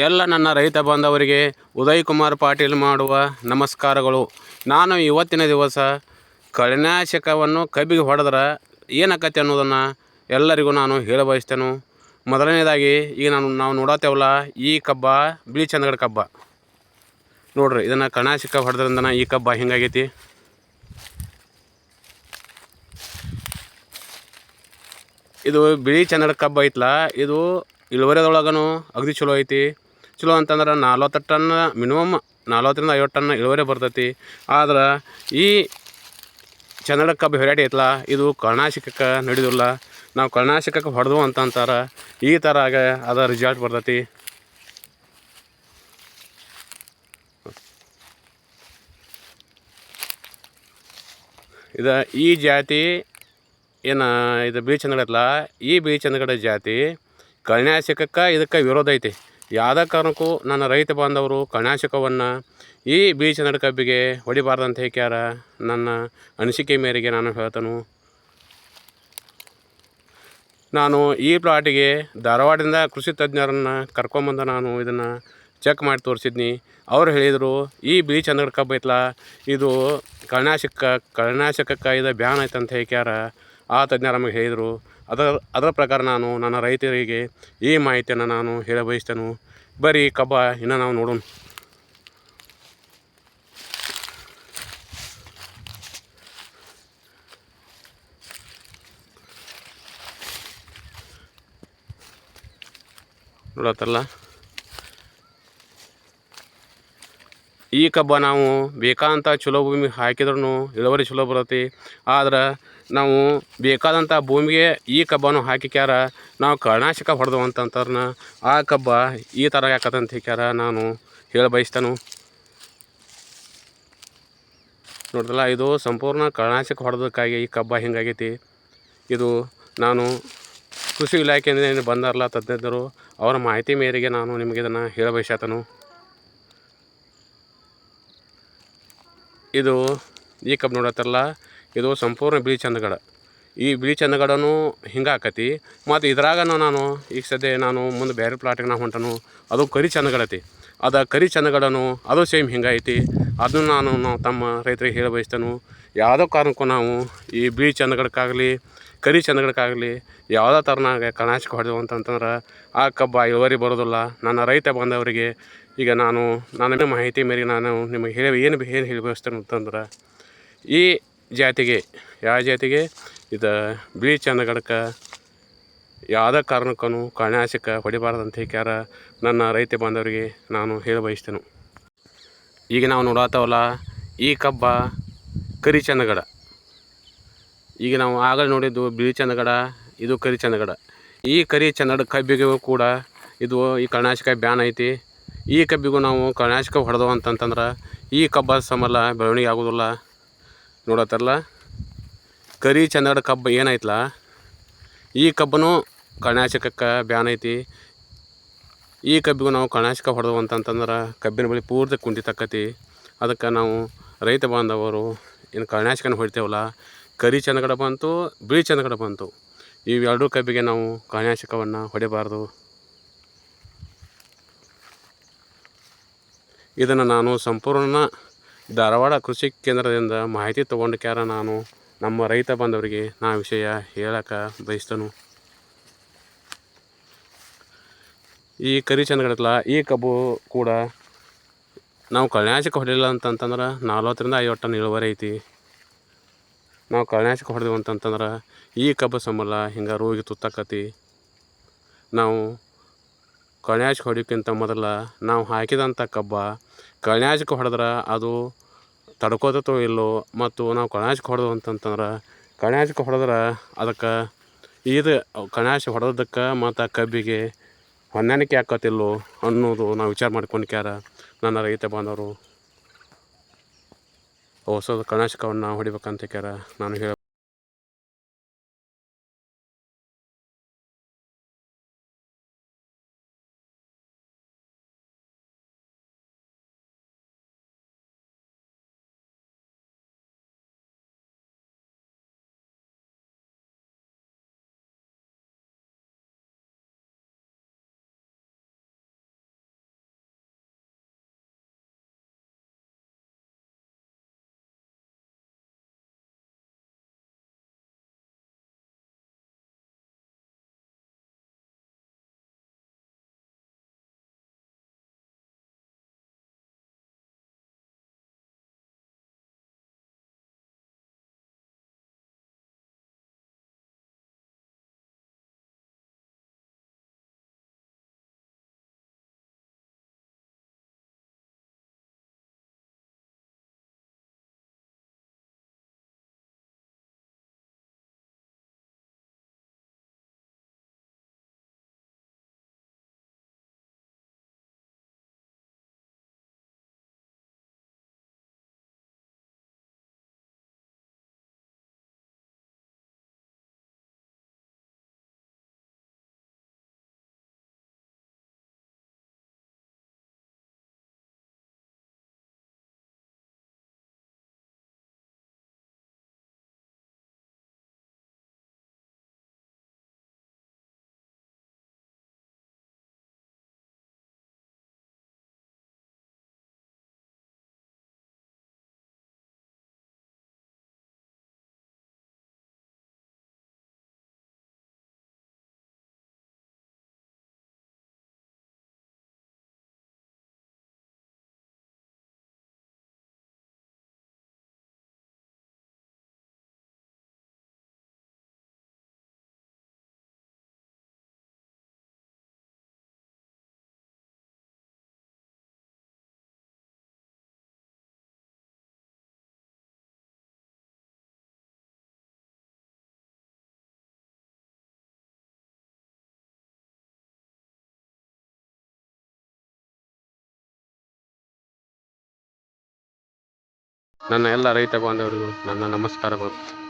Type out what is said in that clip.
ಎಲ್ಲ ನನ್ನ ರೈತ ಬಾಂಧವರಿಗೆ ಉದಯ್ ಕುಮಾರ್ ಪಾಟೀಲ್ ಮಾಡುವ ನಮಸ್ಕಾರಗಳು. ನಾನು ಇವತ್ತಿನ ದಿವಸ ಕಳೆನಾಶಕವನ್ನು ಕಬ್ಬಿಗೆ ಹೊಡೆದ್ರೆ ಏನಾಕತಿ ಅನ್ನೋದನ್ನು ಎಲ್ಲರಿಗೂ ನಾನು ಹೇಳ ಬಯಸ್ತೇನೆ. ಮೊದಲನೇದಾಗಿ ಈಗ ನಾವು ನೋಡತ್ತೇವಲ್ಲ, ಈ ಕಬ್ಬ ಬಿಳಿ ಚಂದಗಡ ಕಬ್ಬ ನೋಡ್ರಿ. ಇದನ್ನು ಕಳೆನಾಶಕ ಹೊಡೆದ್ರಿಂದ ಈ ಕಬ್ಬ ಹಿಂಗಾಗೈತಿ. ಇದು ಬಿಳಿ ಚಂದಗಡ ಕಬ್ಬ ಐತ್ಲ, ಇದು ಇಳುವರಿದೊಳಗೂ ಅಗದಿ ಚಲೋ ಐತಿ. ಚಲೋ ಅಂತಂದ್ರೆ 40 ಟನ್ ಮಿನಿಮಮ್ 40ರಿಂದ 50 ಟನ್ ಇಳುವರಿ ಬರ್ತೈತಿ. ಆದ್ರೆ ಈ ಚಂದಗಡ ಕಬ್ಬು ವೆರೈಟಿ ಐತ್ಲ, ಇದು ಕಳೆನಾಶಕಕ್ಕೆ ನಡೆಯೋದಿಲ್ಲ. ನಾವು ಕಳೆನಾಶಕಕ್ಕೆ ಹೊಡೆದು ಅಂತಂತಾರೆ, ಈ ಥರ ಅದ ರಿಸಲ್ಟ್ ಬರ್ತೈತಿ. ಈ ಜಾತಿ ಏನು ಇದು ಬಿಳಿ ಚಂದಗಡ ಐತ್ಲ, ಈ ಬಿಳಿ ಚಂದಗಡ ಜಾತಿ ಕಳೆನಾಶಕಕ್ಕೆ ಇದಕ್ಕೆ ವಿರೋಧ ಐತಿ. ಯಾವುದೇ ಕಾರಣಕ್ಕೂ ನನ್ನ ರೈತ ಬಾಂಧವರು ಕಳೆನಾಶಕವನ್ನು ಈ ಬಿಳಿ ಚಂದಗಡ ಕಬ್ಬಿಗೆ ಹೊಡಿಬಾರ್ದಂತ ಹೇಳ್ಯಾರ. ನನ್ನ ಅನಿಸಿಕೆ ಮೇರೆಗೆ ನಾನು ಹೇಳ್ತೇನೆ. ನಾನು ಈ ಪ್ಲಾಟಿಗೆ ಧಾರವಾಡದಿಂದ ಕೃಷಿ ತಜ್ಞರನ್ನು ಕರ್ಕೊಂಬಂದು ನಾನು ಇದನ್ನು ಚೆಕ್ ಮಾಡಿ ತೋರಿಸಿದ್ನಿ. ಅವ್ರು ಹೇಳಿದರು, ಈ ಬಿಳಿ ಚಂದಗಡ ಕಬ್ಬು ಐತ್ಲ, ಇದು ಕಳೆನಾಶಕಕ್ಕೆ ಇದು ಬ್ಯಾನ್ ಐತೆ ಅಂತ ಹೇಳ್ಯಾರ. ಆ ತಜ್ಞರು ನಮಗೆ ಹೇಳಿದರು. ಅದರ ಪ್ರಕಾರ ನಾನು ನನ್ನ ರೈತರಿಗೆ ಈ ಮಾಹಿತಿಯನ್ನು ನಾನು ಹೇಳ ಬಯಸ್ತೇನೆ. ಬರೀ ಕಬ್ಬ ಇನ್ನು ನಾವು ನೋಡೋಣ. ನೋಡತ್ತಲ್ಲ, ಈ ಕಬ್ಬ ನಾವು ಬೇಕಾದಂಥ ಚಲೋ ಭೂಮಿ ಹಾಕಿದ್ರೂ ಇಳುವರಿ ಚಲೋ ಬರ್ತೈತಿ. ಆದ್ರೆ ನಾವು ಬೇಕಾದಂಥ ಭೂಮಿಗೆ ಈ ಕಬ್ಬನ್ನು ಹಾಕಿಕ್ಯಾರ, ನಾವು ಕಳೆನಾಶಕ ಹೊಡೆದು ಅಂತಂದ್ರೆ ಆ ಕಬ್ಬ ಈ ಥರ ಯಾಕತ್ತಂತ ಹೇಳ್ಯಾರ. ನಾನು ಹೇಳ ಬಯಸ್ತೇನೆ. ನೋಡಿದ್ರಲ್ಲ, ಇದು ಸಂಪೂರ್ಣ ಕಳೆನಾಶಕ ಹೊಡೆದಕ್ಕಾಗಿ ಈ ಕಬ್ಬ ಹಿಂಗಾಗೈತಿ. ಇದು ನಾನು ಕೃಷಿ ಇಲಾಖೆಯಿಂದ ಬಂದಾರಲ್ಲ ತಜ್ಞರು, ಅವರ ಮಾಹಿತಿ ಮೇರೆಗೆ ನಾನು ನಿಮಗೆ ಇದನ್ನು ಹೇಳ ಬಯಸತ್ತೇನೆ. ಇದು ಈ ಕಬ್ಬು ನೋಡತ್ತಲ್ಲ, ಇದು ಸಂಪೂರ್ಣ ಬಿಳಿ ಚಂದಗಡ. ಈ ಬಿಳಿ ಚಂದಗಡನು ಹಿಂಗೆ ಆಕತಿ. ಮತ್ತು ಇದ್ರಾಗನು ನಾನು ಈಗ ಸದ್ಯ ನಾನು ಮುಂದೆ ಬೇರೆ ಪ್ಲಾಟಿಗೆ ನಾವು ಹೊಂಟನು, ಅದು ಕರಿ ಚಂದಗಡ ಐತಿ. ಅದು ಕರಿ ಚಂದಗಡನು ಅದು ಸೇಮ್ ಹಿಂಗೆ ಐತಿ. ಅದನ್ನು ನಾವು ತಮ್ಮ ರೈತರಿಗೆ ಹೇಳ ಬಯಸ್ತೇನೆ. ಯಾವುದೋ ಕಾರಣಕ್ಕೂ ನಾವು ಈ ಬಿಳಿ ಚಂದಗಡಕ್ಕಾಗಲಿ ಕರಿ ಚಂದಗಡಕ್ಕಾಗಲಿ ಯಾವುದೇ ಥರನಾಗ ಕಳೆನಾಶಕ ಹೊಡೆದೆವು ಅಂತಂದ್ರೆ ಆ ಕಬ್ಬ ಇಳುವರಿ ಬರೋದಿಲ್ಲ. ನನ್ನ ರೈತ ಬಾಂಧವರಿಗೆ ಈಗ ನಾನು ಮಾಹಿತಿ ಮೇರೆಗೆ ನಾನು ನಿಮಗೆ ಏನು ಹೇಳಿ ಬಯಸ್ತೇನೆ ಅಂತಂದ್ರೆ, ಈ ಜಾತಿಗೆ ಯಾವ ಜಾತಿಗೆ ಇದು ಬಿಳಿ ಚಂದಗಡಕ್ಕೆ ಯಾವುದೇ ಕಾರಣಕ್ಕೂ ಕಳೆನಾಶಕ ಹೊಡಿಬಾರ್ದಂತ ಹೇಳ್ಯಾರ. ನನ್ನ ರೈತ ಬಾಂಧವರಿಗೆ ನಾನು ಹೇಳ ಬಯಸ್ತೇನೆ. ಈಗ ನಾವು ನೋಡತ್ತವಲ್ಲ, ಈ ಕಬ್ಬ ಕರಿ ಚಂದಗಡ. ಈಗ ನಾವು ಆಗಲೇ ನೋಡಿದ್ದು ಬಿಳಿ ಚಂದಗಡ, ಇದು ಕರಿ ಚಂದಗಡ. ಈ ಕರಿ ಚಂದಗಡ ಕಬ್ಬಿಗೂ ಕೂಡ ಇದು ಈ ಕಳೆನಾಶಕ ಬ್ಯಾನ್ ಐತಿ. ಈ ಕಬ್ಬಿಗೂ ನಾವು ಕಳೆನಾಶಕ ಹೊಡೆದವು ಅಂತಂದ್ರೆ ಈ ಕಬ್ಬ ಸಮಲ ಬೆಳವಣಿಗೆ ಆಗೋದಿಲ್ಲ. ನೋಡತ್ತಲ್ಲ, ಕರಿ ಚಂದಗಡ ಕಬ್ಬು ಏನೈತ್ಲ, ಈ ಕಬ್ಬನು ಕಳೆನಾಶಕಕ್ಕೆ ಬ್ಯಾನ್ ಐತಿ. ಈ ಕಬ್ಬಿಗೂ ನಾವು ಕಳೆನಾಶಕ ಹೊಡೆದವು ಅಂತಂದ್ರೆ ಕಬ್ಬಿನ ಬಳಿ ಪೂರ್ತಿ ಕುಂಠಿತಕ್ಕತಿ. ಅದಕ್ಕೆ ನಾವು ರೈತ ಬಾಂಧವರು ಏನು ಕಳೆನಾಶಕನ ಹೊಡಿತೇವಲ್ಲ, ಕರಿ ಚಂದಗಡ ಬಂತು, ಬಿಳಿ ಚಂದಗಡ ಬಂತು, ಇವೆರಡೂ ಕಬ್ಬಿಗೆ ನಾವು ಕಳೆನಾಶಕವನ್ನು ಹೊಡಿಬಾರ್ದು. ಇದನ್ನು ನಾನು ಸಂಪೂರ್ಣ ಧಾರವಾಡ ಕೃಷಿ ಕೇಂದ್ರದಿಂದ ಮಾಹಿತಿ ತೊಗೊಂಡಕ್ಯಾರ ನಾನು ನಮ್ಮ ರೈತ ಬಾಂಧವರಿಗೆ ವಿಷಯ ಹೇಳಕ್ಕೆ ಬಯಸ್ತೇನೆ. ಈ ಕರಿ ಚಂದಗಡಲ್ಲ, ಈ ಕಬ್ಬು ಕೂಡ ನಾವು ಕಳೆನಾಶಕ ಹೊಡೆಯಲಿಲ್ಲ ಅಂತಂದ್ರೆ 40ರಿಂದ 50 ಟನ್ ಇಳುವರಿ ಐತಿ. ನಾವು ಕಳೆನಾಶಕ ಹೊಡೆದೆವು ಅಂತಂದ್ರೆ ಈ ಕಬ್ಬು ಸಂಬಳ ಹಿಂಗೆ ರೋಗಿ ತುತ್ತಾಕತಿ. ನಾವು ಕಳೆನಾಶಕ ಹೊಡಿಯೋಕ್ಕಿಂತ ಮೊದಲು ನಾವು ಹಾಕಿದಂಥ ಕಬ್ಬ ಕಳೆನಾಶಕ ಹೊಡೆದ್ರೆ ಅದು ತಡ್ಕೋತೋ ಇಲ್ಲೋ, ಮತ್ತು ನಾವು ಕಳೆನಾಶಕ ಹೊಡೆದು ಅಂತಂದ್ರೆ ಕಳೆನಾಶಕ ಹೊಡೆದ್ರೆ ಅದಕ್ಕೆ ಇದು ಕಳೆನಾಶಕ ಹೊಡೆದಕ್ಕೆ ಮತ್ತು ಕಬ್ಬಿಗೆ ಹೊಂದಾಣಿಕೆ ಆಕತಿಲ್ಲೋ ಅನ್ನೋದು ನಾವು ವಿಚಾರ ಮಾಡ್ಕೊಂಡ್ಕ್ಯಾರ. ನನ್ನ ರೈತ ಬಾಂಧವರು ಹೊಸದು ಕಳೆನಾಶಕವನ್ನು ಹೊಡಿಬೇಕಂತ ಕ್ಯಾರ ನಾನು ಹೇಳ ನನ್ನ ಎಲ್ಲ ರೈತ ಬಾಂಧವರಿಗೂ ನನ್ನ ನಮಸ್ಕಾರಗಳು.